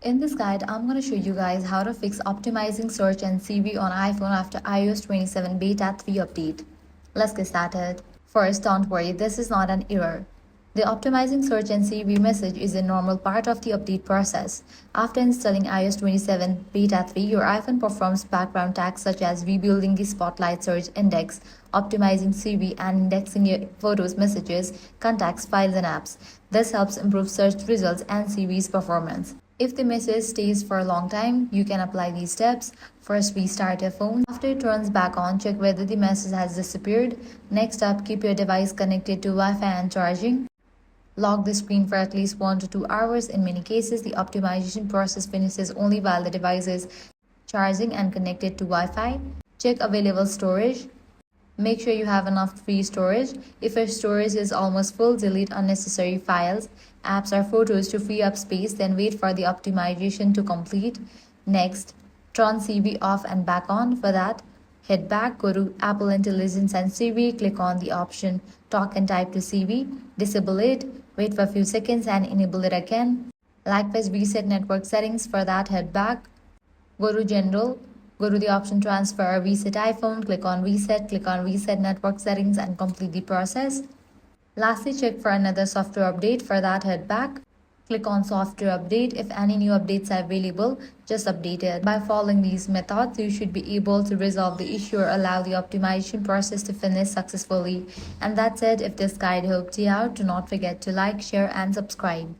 In this guide, I'm going to show you guys how to fix optimizing search and Siri on iPhone after iOS 27 Beta 3 update. Let's get started. First, don't worry, this is not an error. The optimizing search and Siri message is a normal part of the update process. After installing iOS 27 Beta 3, your iPhone performs background tasks such as rebuilding the Spotlight search index, optimizing Siri, and indexing your photos, messages, contacts, files, and apps. This helps improve search results and Siri's performance. If the message stays for a long time, you can apply these steps. First, restart your phone. After it turns back on, check whether the message has disappeared. Next up, keep your device connected to Wi-Fi and charging. Lock the screen for at least 1 to 2 hours. In many cases, the optimization process finishes only while the device is charging and connected to Wi-Fi. Check available storage. Make sure you have enough free storage. If your storage is almost full, delete unnecessary files, apps, or photos to free up space, then wait for the optimization to complete. Next, turn Siri off and back on. For that, head back, go to Apple Intelligence and Siri, click on the option Talk and Type to Siri, disable it, wait for a few seconds and enable it again. Likewise, reset network settings. For that, head back, go to General, go to the option Transfer or Reset iPhone, click on Reset Network Settings and complete the process. Lastly, check for another software update. For that, head back, click on Software Update. If any new updates are available, just update it. By following these methods, you should be able to resolve the issue or allow the optimization process to finish successfully. And that's it. If this guide helped you out, do not forget to like, share, and subscribe.